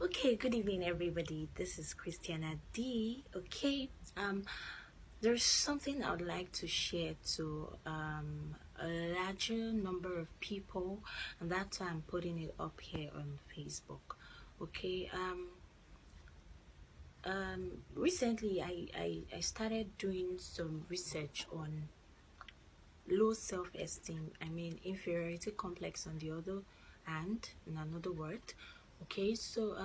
Okay, good evening, everybody. This is Christiana D. Okay, there's something I would like to share to a larger number of people, and that's why I'm putting it up here on Facebook. Okay, recently I started doing some research on low self-esteem. I mean, inferiority complex on the other hand, in another word. Okay, so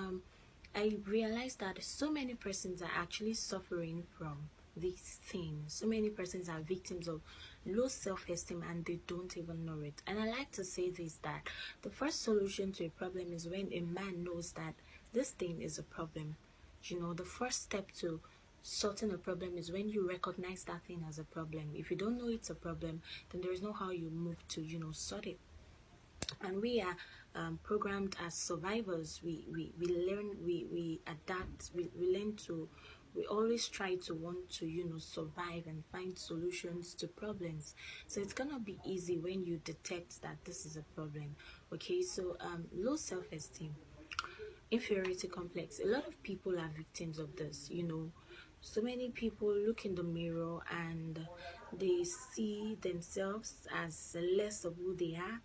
I realized that so many persons are actually suffering from these things. So many persons are victims of low self-esteem and they don't even know it. And I like to say this, that the first solution to a problem is when a man knows that this thing is a problem. You know, the first step to sorting a problem is when you recognize that thing as a problem. If you don't know it's a problem, then there is no how you move to, sort it. And we are programmed as survivors. We learn, we adapt, we learn to, we always try to want to, survive and find solutions to problems. So it's gonna be easy when you detect that this is a problem. Okay, so low self-esteem, inferiority complex, a lot of people are victims of this. So many people look in the mirror and they see themselves as less of who they are.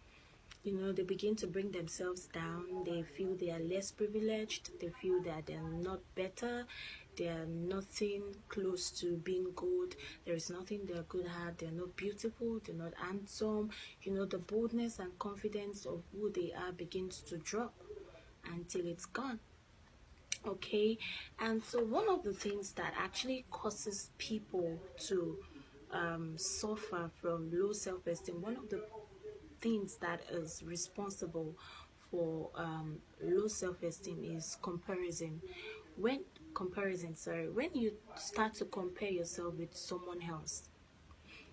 They begin to bring themselves down. They feel they are less privileged. They feel that they're not better. They're nothing close to being good. There is nothing they're good at. They're not beautiful. They're not handsome. The boldness and confidence of who they are begins to drop until it's gone. Okay, and so one of the things that actually causes people to suffer from low self-esteem, one of the things that is responsible for low self-esteem is comparison. When you start to compare yourself with someone else,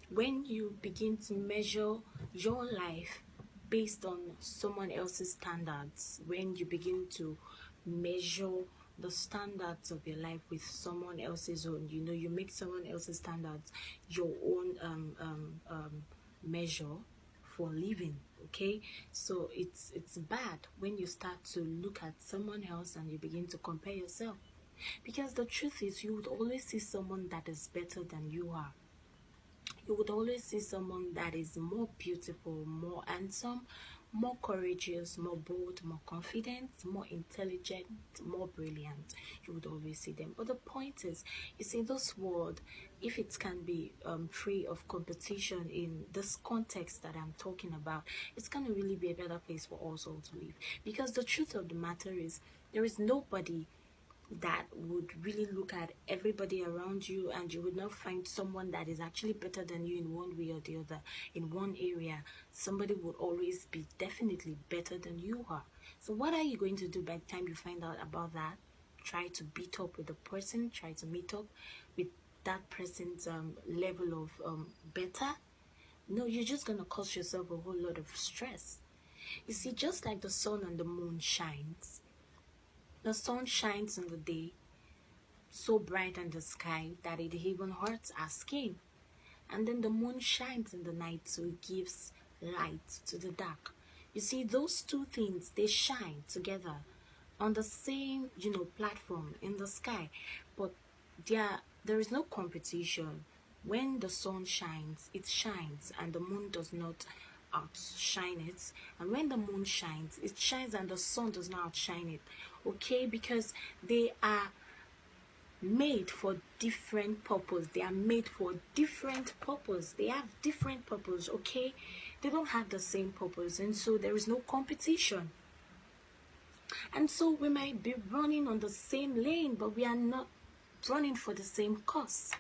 when you begin to measure your life based on someone else's standards, when you begin to measure the standards of your life with someone else's own, you make someone else's standards your own measure for living. Okay, so it's bad when you start to look at someone else and you begin to compare yourself, because the truth is you would always see someone that is better than you are. You would always see someone that is more beautiful, more handsome, more courageous, more bold, more confident, more intelligent, more brilliant. You would always see them. But the point is, you see, this world, if it can be free of competition in this context that I'm talking about, it's going to really be a better place for us all to live. Because the truth of the matter is, there is nobody that would really look at everybody around you and you would not find someone that is actually better than you in one way or the other. In one area, somebody would always be definitely better than you are. So what are you going to do by the time you find out about that? Try to beat up with the person, try to meet up with that person's level of better? No, you're just going to cause yourself a whole lot of stress. You see, just like the sun and the moon shines, the sun shines in the day so bright in the sky that it even hurts our skin. And then the moon shines in the night, so it gives light to the dark. You see, those two things, they shine together on the same, platform in the sky. But there is no competition. When the sun shines, it shines, and the moon does not outshine it. And when the moon shines, it shines and the sun does not outshine it. Okay, because they are made for different purpose. They are made for different purpose. They have different purpose. Okay, they don't have the same purpose, and so there is no competition. And so we might be running on the same lane, but we are not running for the same cause.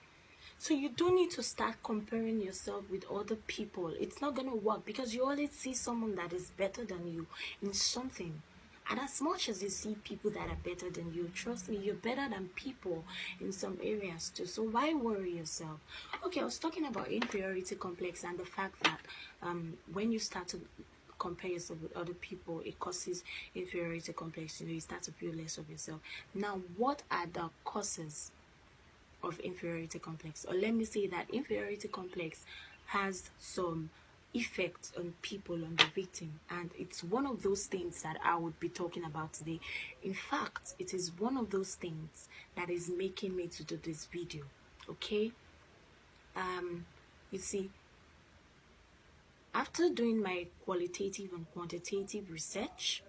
So you don't need to start comparing yourself with other people. It's not going to work, because you always see someone that is better than you in something. And as much as you see people that are better than you, trust me, you're better than people in some areas too. So why worry yourself? Okay, I was talking about inferiority complex and the fact that when you start to compare yourself with other people, it causes inferiority complex. You start to feel less of yourself. Now, what are the causes of inferiority complex? Or let me say that inferiority complex has some effect on people, on the victim, and it's one of those things that I would be talking about today. In fact, it is one of those things that is making me to do this video. Okay, you see, after doing my qualitative and quantitative research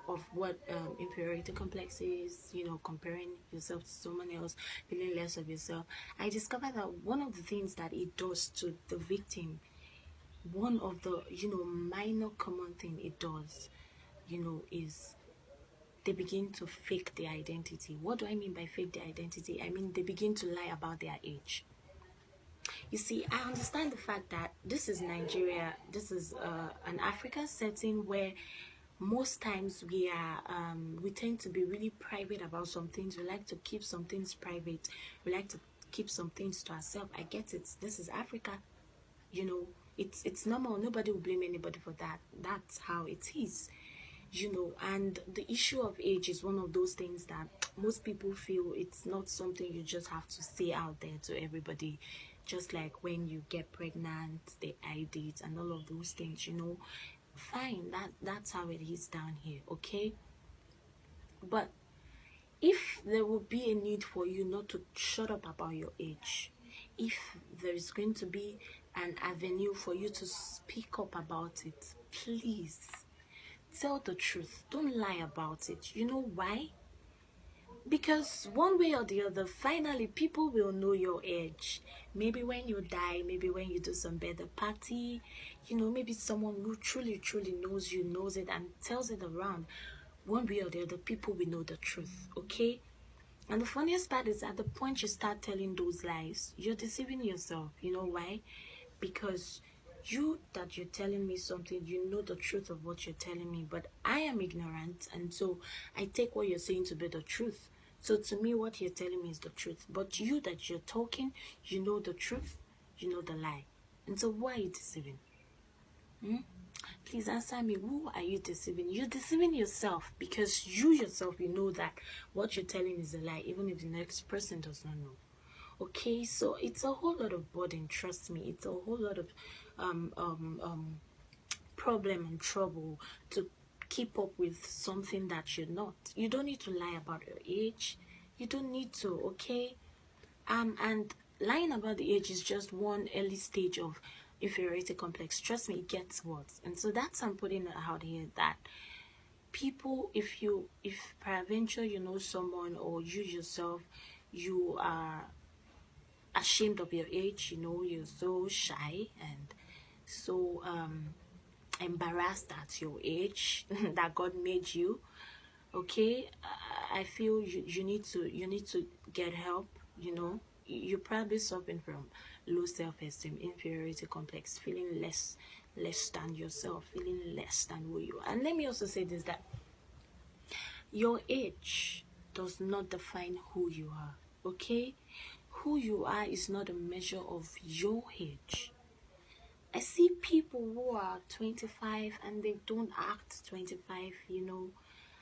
of what inferiority complex is, you know, comparing yourself to someone else, feeling less of yourself, I discovered that one of the things that it does to the victim, one of the, you know, minor common thing it does, you know, is they begin to fake their identity. What do I mean by fake their identity? I mean they begin to lie about their age. You see, I understand the fact that this is Nigeria, this is an Africa setting where most times we tend to be really private about some things. We like to keep some things private. We like to keep some things to ourselves. I get it. This is Africa. You know, it's normal. Nobody will blame anybody for that. That's how it is. You know, and the issue of age is one of those things that most people feel it's not something you just have to say out there to everybody. Just like when you get pregnant, the ID and all of those things, you know. Fine, that's how it is down here, okay? But if there will be a need for you not to shut up about your age, if there is going to be an avenue for you to speak up about it, please tell the truth. Don't lie about it. You know why? Because one way or the other, finally people will know your age. Maybe when you die, maybe when you do some better party, you know, maybe someone who truly knows you knows it and tells it around. One way or the other, people will know the truth, okay? And the funniest part is at the point you start telling those lies, you're deceiving yourself. You know why? Because you're telling me something, you know the truth of what you're telling me, but I am ignorant, and so I take what you're saying to be the truth. So to me, what you're telling me is the truth, but you that you're talking, you know the truth, you know the lie. And so why are you deceiving? Please answer me. Who are you deceiving? You're deceiving yourself, because you yourself, you know that what you're telling is a lie, even if the next person does not know. Okay, so it's a whole lot of burden, trust me. It's a whole lot of problem and trouble to keep up with something that you're not. You don't need to lie about your age. You don't need to, okay? And lying about the age is just one early stage of inferiority complex. Trust me, it gets worse. And so that's I'm putting out here, that people, if peradventure you know someone, or you yourself, you are ashamed of your age, you know, you're so shy and so embarrassed at your age that God made you, okay? I feel you need to get help. You know, you're probably suffering from low self-esteem, inferiority complex, feeling less than yourself, feeling less than who you are. And let me also say this, that your age does not define who you are, okay? Who you are is not a measure of your age. I see people who are 25 and they don't act 25, you know.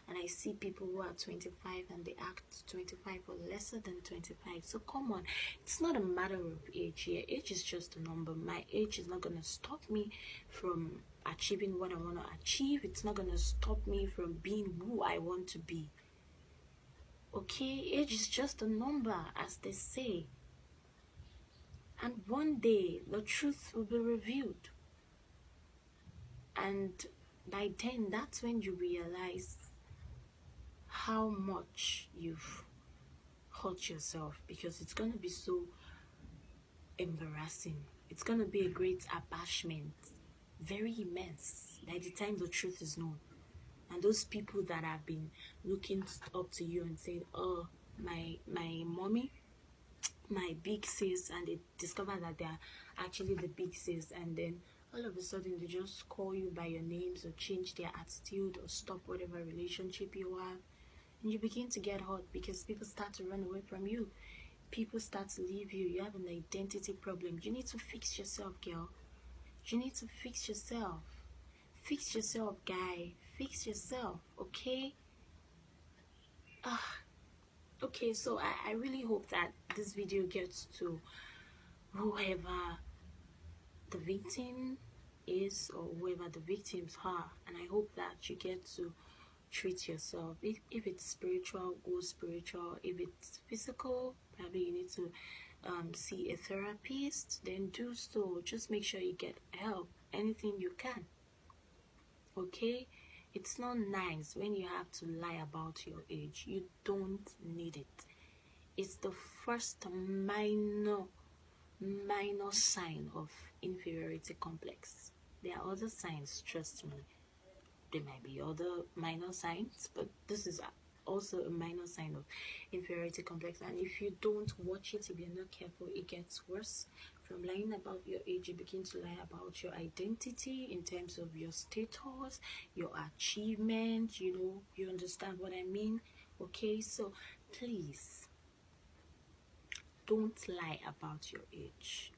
And I see people who are 25 and they act 25 or lesser than 25. So come on, it's not a matter of age here. Age is just a number. My age is not going to stop me from achieving what I want to achieve. It's not going to stop me from being who I want to be. Okay, age is just a number, as they say. And one day, the truth will be revealed. And by then, that's when you realize how much you've hurt yourself, because it's going to be so embarrassing. It's going to be a great abashment, very immense, by the time the truth is known. And those people that have been looking up to you and saying, oh, my mommy, my big sis, and they discover that they're actually the big sis, and then all of a sudden they just call you by your names, or change their attitude, or stop whatever relationship you have, and you begin to get hurt because people start to run away from you. People start to leave you. You have an identity problem. You need to fix yourself, girl. You need to fix yourself. Fix yourself, guy. Fix yourself, okay? Okay, so I really hope that this video gets to whoever the victim is or whoever the victims are. And I hope that you get to treat yourself. If it's spiritual, go spiritual. If it's physical, probably you need to see a therapist, then do so. Just make sure you get help, anything you can. Okay, it's not nice when you have to lie about your age. You don't need it. It's the first minor sign of inferiority complex. There are other signs, trust me. There might be other minor signs, but this is also a minor sign of inferiority complex. And if you don't watch it, if you're not careful, it gets worse. From lying about your age, you begin to lie about your identity in terms of your status, your achievement. You understand what I mean? Okay, so please don't lie about your age.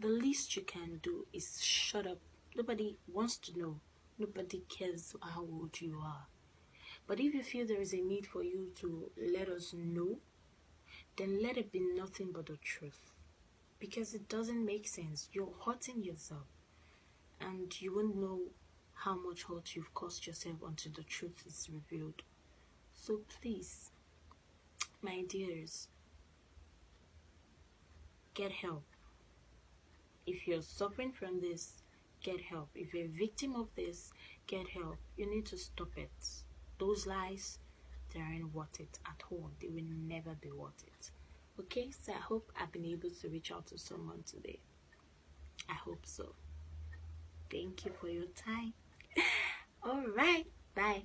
The least you can do is shut up. Nobody wants to know. Nobody cares how old you are. But if you feel there is a need for you to let us know, then let it be nothing but the truth. Because it doesn't make sense. You're hurting yourself. And you won't know how much hurt you've caused yourself until the truth is revealed. So please, my dears, get help. If you're suffering from this, get help. If you're a victim of this, get help. You need to stop it. Those lies, they aren't worth it at all. They will never be worth it. Okay, so I hope I've been able to reach out to someone today. I hope so. Thank you for your time. All right, bye.